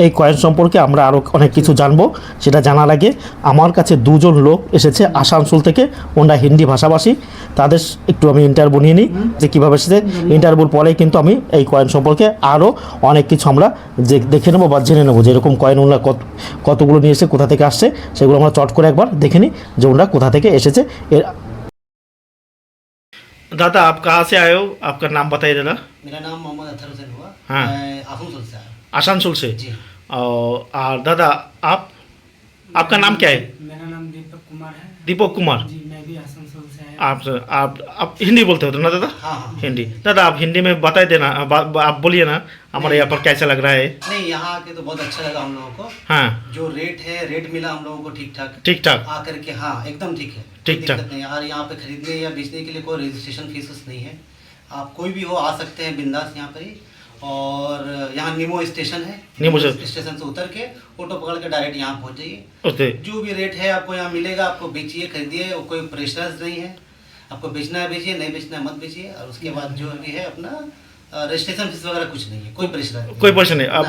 এই কয়েন সম্পর্কে আমরা আরও অনেক কিছু জানবো। সেটা জানার আগে আমার কাছে দুজন লোক এসেছে আসানসোল থেকে, ওনারা হিন্দি ভাষাভাষী। তাদের একটু আমি ইন্টারভিউ নিয়ে নিই যে কীভাবে এসেছে। ইন্টারভিউর পরেই কিন্তু আমি এই কয়েন সম্পর্কে আরও অনেক কিছু আমরা যে দেখে নেবো বা জেনে নেবো যে এরকম কয়েন ওনারা কতগুলো নিয়ে এসে কোথা থেকে আসছে সেগুলো আমরা চট করে একবার দেখে নিই যে ওনারা কোথা থেকে এসেছে। दादा आप कहाँ से आए हो, आपका नाम बताइए दादा। मेरा नाम मोहम्मद अतहर हुसैन हुआ। हाँ। मैं आसनसोल से आया। आसानसोल से जी। और दादा आपका नाम क्या है? मेरा नाम दीपक कुमार है। दीपक कुमार। जी, मैं भी आसनसोल से आया। आप हिंदी बोलते हो तो ना दादा? हाँ हाँ। हिंदी। दादा आप हिंदी में बताए देना, आप बोलिए ना हमारे यहाँ पर कैसा लग रहा है। नहीं, यहाँ आके तो बहुत अच्छा लगा हम लोगों को। हाँ जो रेट है, रेट मिला हम लोगों को ठीक ठाक। ठीक ठाक। आकर के हाँ एकदम ठीक है, ठीक कोई ठाक। दिक्कत नहीं। और यहाँ पे खरीदने या बेचने के लिए कोई रजिस्ट्रेशन फीस नहीं है। आप कोई भी हो आ सकते हैं बिंदास यहाँ पर ही। और यहाँ निमो स्टेशन है, निमो स्टेशन से उतर के ऑटो पकड़ के डायरेक्ट यहाँ पहुँच जाइए। ओके। जो भी रेट है आपको यहाँ मिलेगा, आपको बेचिए खरीदिए, कोई प्रेशर नहीं है। आपको बेचना है बेचिए, नहीं बेचना है मत बेचिए। और उसके बाद जो भी है अपना रजिस्ट्रेशन फीस वगैरह कुछ नहीं है, कोई प्रेशर नहीं। कोई प्रश्न नहीं। अब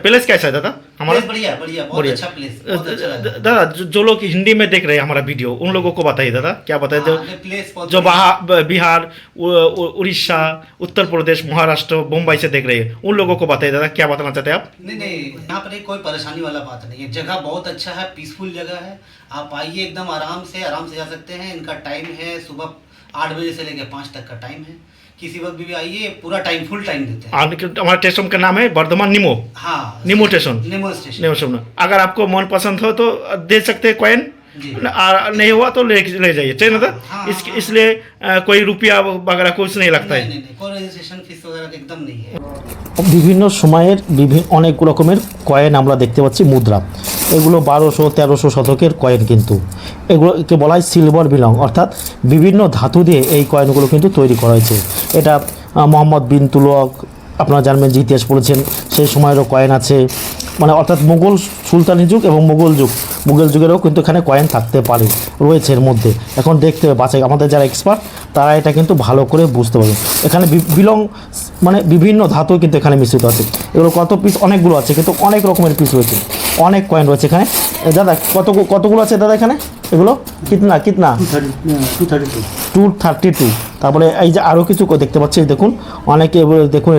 प्लेस कैसा है दादा हमारा? प्लेस बढ़िया बढ़िया, बहुत बढ़िया। अच्छा प्लेस, बहुत अच्छा लगा। दादा जो लोग हिंदी में देख रहे हैं हमारा वीडियो, उन लोगों को बताइए दादा, क्या बताइए जो हाँ, प्लेस बहुत जो बढ़िया। बिहार, उड़ीसा, उत्तर प्रदेश, महाराष्ट्र, मुंबई से देख रहे हैं, उन लोगों को बताइए दादा, क्या बताना चाहते हैं आप? नहीं नहीं, यहाँ पर कोई परेशानी वाला बात नहीं है। जगह बहुत अच्छा है, पीसफुल जगह है। आप आइए एकदम आराम से जा सकते हैं। इनका टाइम है सुबह 8 बजे से लेकर 5 तक का टाइम है। किसी वक्त भी आइए, पूरा टाइम फुल टाइम देते हैं। हमारा स्टेशन का नाम है वर्धमान निमो। हाँ, निमो स्टेशन। निमो स्टेशन। निमो स्टेशन। अगर आपको मन पसंद हो तो दे सकते हैं कॉइन, जी। नहीं हुआ तो ले जाइए, चाहिए ना दादा? हाँ, इसलिए कोई रुपया वगैरह कुछ नहीं लगता है। नहीं, कोई रजिस्ट्रेशन फीस वगैरह एकदम नहीं है। বিভিন্ন সময়ের অনেক রকমের কয়েন আমরা দেখতে পাচ্ছি, মুদ্রা। এগুলো 1200-1300 শতকের কয়েন, কিন্তু এগুলোকে বলা হয় সিলভার বিলং, অর্থাৎ বিভিন্ন ধাতু দিয়ে এই কয়েনগুলো কিন্তু তৈরি করা হয়েছে। এটা মোহাম্মদ বিন তুগলক, আপনারা জানবেন যে ইতিহাস পড়েছেন, সেই সময়েরও কয়েন আছে। মানে অর্থাৎ মুঘল সুলতানি যুগ এবং মুঘল যুগেরও কিন্তু এখানে কয়েন থাকতে পারে, রয়েছে এর মধ্যে। এখন দেখতে হবে বাছাই, আমাদের যারা এক্সপার্ট তারা এটা কিন্তু ভালো করে বুঝতে পারবে। এখানে বিলং মানে বিভিন্ন ধাতু কিন্তু এখানে মিশ্রিত আছে। এগুলো কত পিস, অনেকগুলো আছে, কিন্তু অনেক রকমের পিস রয়েছে, অনেক কয়েন রয়েছে এখানে। দাদা কতগুলো আছে দাদা এখানে? এগুলো কিতনা 232। তারপরে এই যে আরও কিছু দেখতে পাচ্ছি, দেখুন অনেকে দেখুন,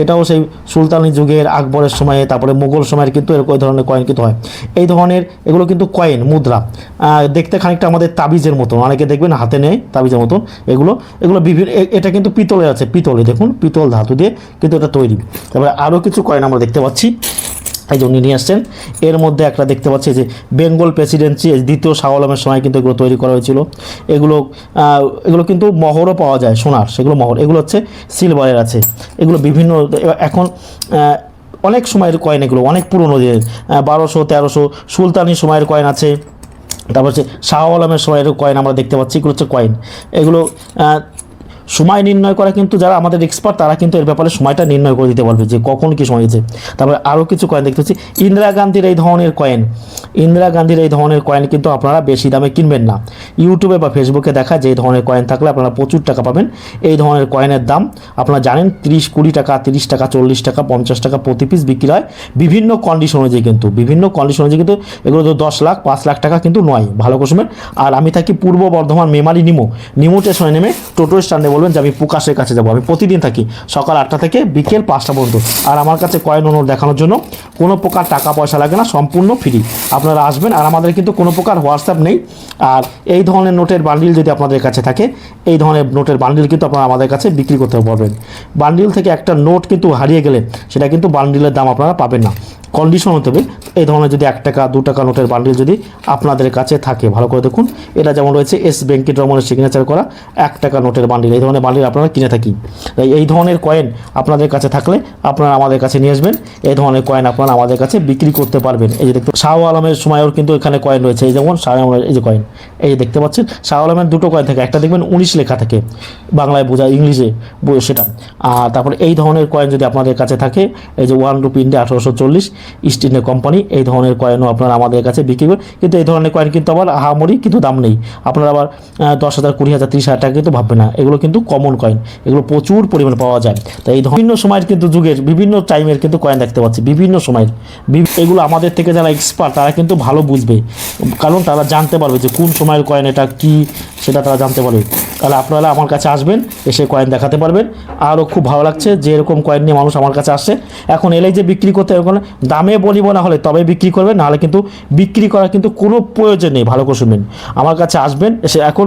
এটাও সেই সুলতানি যুগের, আকবরের সময়ে, তারপরে মুঘল সময়ের কিন্তু এরকম ধরনের কয়েন কিন্তু হয়। এই ধরনের এগুলো কিন্তু কয়েন, মুদ্রা, দেখতে খানিকটা আমাদের তাবিজের মতন, অনেকে দেখবেন হাতে নেয় তাবিজের মতন। এগুলো বিভিন্ন, এটা কিন্তু পিতলের আছে, পিতলে দেখুন, পিতল ধাতু দিয়ে কিন্তু এটা তৈরি। তারপরে আরও কিছু কয়েন আমরা দেখতে পাচ্ছি, এই যে উনি নিয়ে আসছেন। এর মধ্যে একটা দেখতে পাচ্ছি যে বেঙ্গল প্রেসিডেন্সি, দ্বিতীয় শাহ আলমের সময় কিন্তু এগুলো তৈরি করা হয়েছিল। এগুলো কিন্তু মহরও পাওয়া যায়, সোনার, সেগুলো মহর। এগুলো হচ্ছে সিলভারের আছে। এগুলো বিভিন্ন এখন অনেক সময়ের কয়েন, এগুলো অনেক পুরনো দিনের, 1200-1300 সুলতানি সময়ের কয়েন আছে। তারপর হচ্ছে শাহ আলমের সময়ের কয়েন আমরা দেখতে পাচ্ছি। এগুলো হচ্ছে কয়েন। এগুলো সময় নির্ণয় করা কিন্তু যারা আমাদের এক্সপার্ট তারা কিন্তু এর ব্যাপারে সময়টা নির্ণয় করে দিতে পারবে যে কখন কী সময় হয়েছে। তারপরে আরও কিছু কয়েন দেখতে পাচ্ছি, ইন্দিরা গান্ধীর এই ধরনের কয়েন কিন্তু আপনারা বেশি দামে কিনবেন না। ইউটিউবে বা ফেসবুকে দেখা যে এই ধরনের কয়েন থাকলে আপনারা প্রচুর টাকা পাবেন। এই ধরনের কয়েনের দাম আপনারা জানেন 30-20 টাকা, 30 টাকা, 40 টাকা, 50 টাকা প্রতি পিস বিক্রি হয়, বিভিন্ন কন্ডিশন অনুযায়ী কিন্তু কিন্তু এগুলো তো 10 লাখ 5 লাখ টাকা কিন্তু নয়, ভালো কুসুমের। আর আমি থাকি পূর্ব বর্ধমান মেমারি নিমো স্টেশনে নেমে টোটো স্ট্যান্ডে বলবেন যে আমি প্রকাশের কাছে যাবো। আমি প্রতিদিন থাকি সকাল 8টা থেকে বিকেল 5টা পর্যন্ত। আর আমার কাছে কয়েন নোট দেখানোর জন্য কোনো প্রকার টাকা পয়সা লাগে না, সম্পূর্ণ ফ্রি। আপনারা আসবেন। আর আমাদের কিন্তু কোনো প্রকার হোয়াটসঅ্যাপ নেই। আর এই ধরনের নোটের বান্ডিল যদি আপনাদের কাছে থাকে, এই ধরনের নোটের বান্ডিল কিন্তু আপনারা আমাদের কাছে বিক্রি করতে পারবেন। বান্ডিল থেকে একটা নোট কিন্তু হারিয়ে গেলে সেটা কিন্তু বান্ডিলের দাম আপনারা পাবেন না, কন্ডিশন হতে হবে। এই ধরনের যদি 1 টাকা 2 টাকা নোটের বান্ডিল যদি আপনাদের কাছে থাকে, ভালো করে দেখুন, এটা যেমন রয়েছে এস ভেঙ্কটরমনের সিগনেচার করা 1 টাকা নোটের বান্ডিল। এই ধরনের বান্ডিল আপনারা কিনে থাকি। তাই এই ধরনের কয়েন আপনাদের কাছে থাকলে আপনারা আমাদের কাছে নিয়ে আসবেন। এই ধরনের কয়েন আপনারা আমাদের কাছে বিক্রি করতে পারবেন। এই যে দেখতে শাহ আলমের সময়ও কিন্তু এখানে কয়েন রয়েছে, এই যেমন শাহ আলমের এই যে কয়েন, এই দেখতে পাচ্ছেন শাহ আলমের দুটো কয়েন থাকে, একটা দেখবেন 19 লেখা থাকে, বাংলায় বোঝা, ইংলিশে সেটা। আর তারপরে এই ধরনের কয়েন যদি আপনাদের কাছে থাকে, এই যে 1 rupee India 1840 east India company, এই ধরনের কয়েনও আপনারা আমাদের কাছে বিক্রি করেন। কিন্তু এই ধরনের কয়েন কিন্তু আবার আহামরি কিন্তু দাম নেই, আপনারা আবার 10,000, 20,000, 30,000 টাকা কিন্তু ভাববেন না, এগুলো কিন্তু কমন কয়েন, এগুলো প্রচুর পরিমাণে পাওয়া যায়। তাই এই বিভিন্ন সময়ের কিন্তু যুগের বিভিন্ন টাইমের কিন্তু কয়েন দেখতে পাচ্ছি, বিভিন্ন সময়ের। এগুলো আমাদের থেকে যারা এক্সপার্ট তারা কিন্তু ভালো বুঝবে, কারণ তারা জানতে পারবে যে কোন সময়ের কয়েন এটা কী, সেটা তারা জানতে পারবে। তাহলে আপনারা আমার কাছে আসবেন, এসে কয়েন দেখাতে পারবেন। আরও খুব ভালো লাগছে যে এরকম কয়েন নিয়ে মানুষ আমার কাছে আসছে। এখন এলেই যে বিক্রি করতে এরকম দামে বলিব না হলে তবে বিক্রি করবেন, নাহলে কিন্তু বিক্রি করার কিন্তু কোনো প্রয়োজন নেই। ভালো করে শুনবেন, আমার কাছে আসবেন এসে। এখন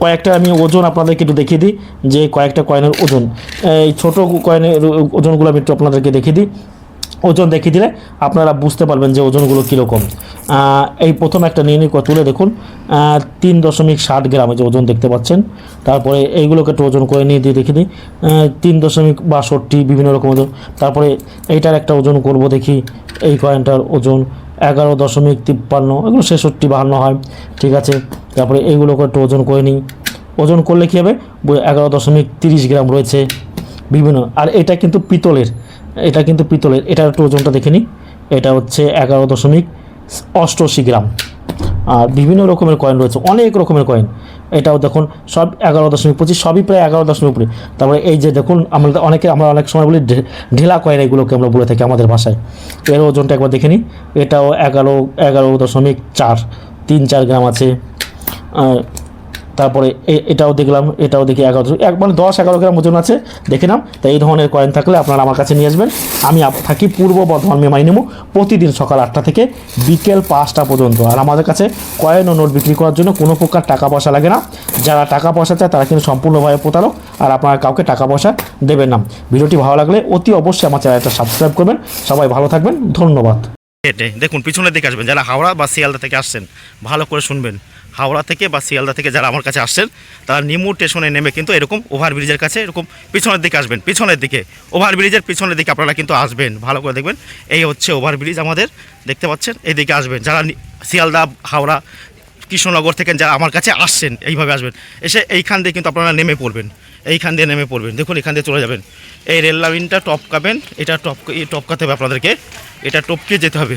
কয়েকটা আমি ওজন আপনাদেরকে একটু দেখিয়ে দিই, যে কয়েকটা কয়েনের ওজন, এই ছোটো কয়েনের ওজনগুলো আমি একটু আপনাদেরকে দেখিয়ে দিই। ওজন দেখিয়ে দিলে আপনারা বুঝতে পারবেন যে ওজনগুলো কীরকম। এই প্রথম একটা নিয়ে তুলে দেখুন, 3.7 গ্রাম যে ওজন দেখতে পাচ্ছেন। তারপরে এইগুলোকে একটু ওজন করে নিয়ে দিয়ে দেখিয়ে দিই, 3.62 বিভিন্ন রকম ওজন। তারপরে এইটার একটা ওজন করব, দেখি এই কয়েনটার ওজন 11.53, এগুলো 66-52 হয়, ঠিক আছে। তারপরে এইগুলোকে একটু ওজন করে নিই, ওজন করলে কী হবে, 11.30 গ্রাম রয়েছে বিভিন্ন। আর এটা কিন্তু পিতলের, এটার একটু ওজনটা দেখে নিই, এটা হচ্ছে 11.88 গ্রাম। আর বিভিন্ন রকমের কয়েন রয়েছে, অনেক রকমের কয়েন। এটাও দেখুন সব 11.25, সবই প্রায় 11 উপরে। তারপরে এই যে দেখুন, আমরা অনেক সময় বলি ঢেলা কয়েন, এগুলোকে আমরা বলে থাকি আমাদের ভাষায়। এর ওজনটা একবার দেখে নিই, এটাও 11.4 গ্রাম আছে। তারপরে এটাও দেখলাম, এটাও দেখি 10-11 গ্রাম ওজন আছে, দেখে নাম। তাই এই ধরনের কয়েন থাকলে আপনারা আমার কাছে নিয়ে আসবেন। আমি থাকি পূর্ব বর্ধমান মেমারিনেমু, প্রতিদিন সকাল 8টা থেকে বিকেল 5টা পর্যন্ত। আর আমাদের কাছে কয়েন ও নোট বিক্রি করার জন্য কোনো প্রকার টাকা পয়সা লাগে না। যারা টাকা পয়সা চায় তারা কিন্তু সম্পূর্ণভাবে প্রতারক, আর আপনারা কাউকে টাকা পয়সা দেবেন না। ভিডিওটি ভালো লাগলে অতি অবশ্যই আমার চ্যানেলটা সাবস্ক্রাইব করবেন। সবাই ভালো থাকবেন, ধন্যবাদ। দেখুন পিছনের দিকে আসবেন, যারা হাওড়া বা শিয়ালদা থেকে আসছেন ভালো করে শুনবেন। হাওড়া থেকে বা শিয়ালদা থেকে যারা আমার কাছে আসছেন তারা নিমু স্টেশনে নেমে কিন্তু এরকম ওভারব্রিজের কাছে এরকম পিছনের দিকে আসবেন, পিছনের দিকে ওভারব্রিজের পিছনের দিকে আপনারা কিন্তু আসবেন। ভালো করে দেখবেন, এই হচ্ছে ওভারব্রিজ আমাদের, দেখতে পাচ্ছেন। এই দিকে আসবেন যারা শিয়ালদা, হাওড়া, কৃষ্ণনগর থেকে যারা আমার কাছে আসছেন, এইভাবে আসবেন। এসে এইখান দিয়ে কিন্তু আপনারা নেমে পড়বেন, এইখান দিয়ে নেমে পড়বেন। দেখুন এখান দিয়ে চলে যাবেন, এই রেল লাইনটা টপকাবেন, এটা টপকাতে হবে আপনাদেরকে, এটা টপকে যেতে হবে,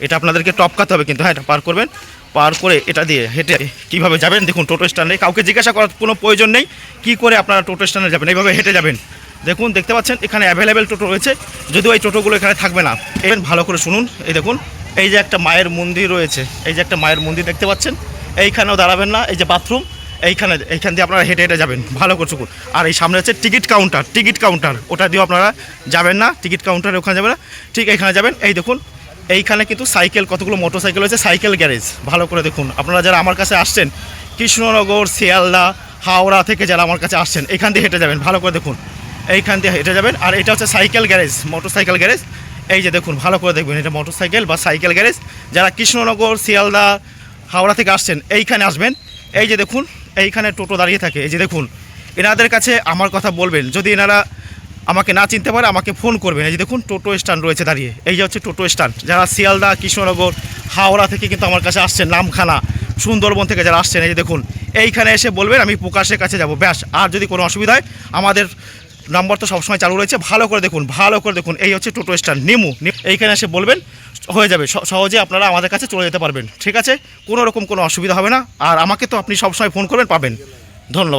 এটা আপনাদেরকে টপকাতে হবে কিন্তু। হ্যাঁ, এটা পার করবেন, পার করে এটা দিয়ে হেঁটে কীভাবে যাবেন দেখুন। টোটো স্ট্যান্ডে কাউকে জিজ্ঞাসা করার কোনো প্রয়োজন নেই, কী করে আপনারা টোটো স্ট্যান্ডে যাবেন, এইভাবে হেঁটে যাবেন। দেখুন দেখতে পাচ্ছেন এখানে অ্যাভেলেবেল টোটো রয়েছে, যদিও এই টোটোগুলো এখানে থাকবে না। এবার ভালো করে শুনুন, এই দেখুন এই যে একটা মায়ের মন্দির রয়েছে, এই যে একটা মায়ের মন্দির দেখতে পাচ্ছেন, এইখানেও দাঁড়াবেন না, এই যে বাথরুম, এইখান দিয়ে আপনারা হেঁটে হেঁটে যাবেন। ভালো করে শুনুন। আর এই সামনে হচ্ছে টিকিট কাউন্টার, ওটা দিয়েও আপনারা যাবেন না, টিকিট কাউন্টারে ওখানে যাবেন না, ঠিক এখানে যাবেন। এই দেখুন এইখানে কিন্তু সাইকেল, কতগুলো মোটর সাইকেল রয়েছে, সাইকেল গ্যারেজ। ভালো করে দেখুন, আপনারা যারা আমার কাছে আসছেন কৃষ্ণনগর, শিয়ালদা, হাওড়া থেকে যারা আমার কাছে আসছেন, এখান দিয়ে হেঁটে যাবেন। ভালো করে দেখুন, এইখান দিয়ে হেঁটে যাবেন। আর এটা হচ্ছে cycle garage, motor cycle garage. এই যে দেখুন, ভালো করে দেখবেন, এটা মোটর সাইকেল বা সাইকেল গ্যারেজ। যারা কৃষ্ণনগর, শিয়ালদা, হাওড়া থেকে আসছেন এইখানে আসবেন। এই যে দেখুন এইখানে টোটো দাঁড়িয়ে থাকে, এই যে দেখুন এনাদের কাছে আমার কথা বলবেন। যদি এনারা আমাকে না চিনতে পারে আমাকে ফোন করবেন। এই যে দেখুন টোটো স্ট্যান্ড রয়েছে দাঁড়িয়ে, এই যে হচ্ছে টোটো স্ট্যান্ড। যারা শিয়ালদা, কৃষ্ণনগর, হাওড়া থেকে কিন্তু আমার কাছে আসছেন, নামখানা, সুন্দরবন থেকে যারা আসছেন, এই যে দেখুন এইখানে এসে বলবেন আমি প্রকাশের কাছে যাব, ব্যাস। আর যদি কোনো অসুবিধা হয় আমাদের নাম্বার তো সবসময় চালু রয়েছে। ভালো করে দেখুন, এই হচ্ছে টোটো স্ট্যান্ড নিমু, এইখানে এসে বলবেন, হয়ে যাবে। সহজে আপনারা আমাদের কাছে চলে যেতে পারবেন, ঠিক আছে। কোনো রকম কোনো অসুবিধা হবে না। আর আমাকে তো আপনি সবসময় ফোন করবেন, পাবেন। ধন্যবাদ।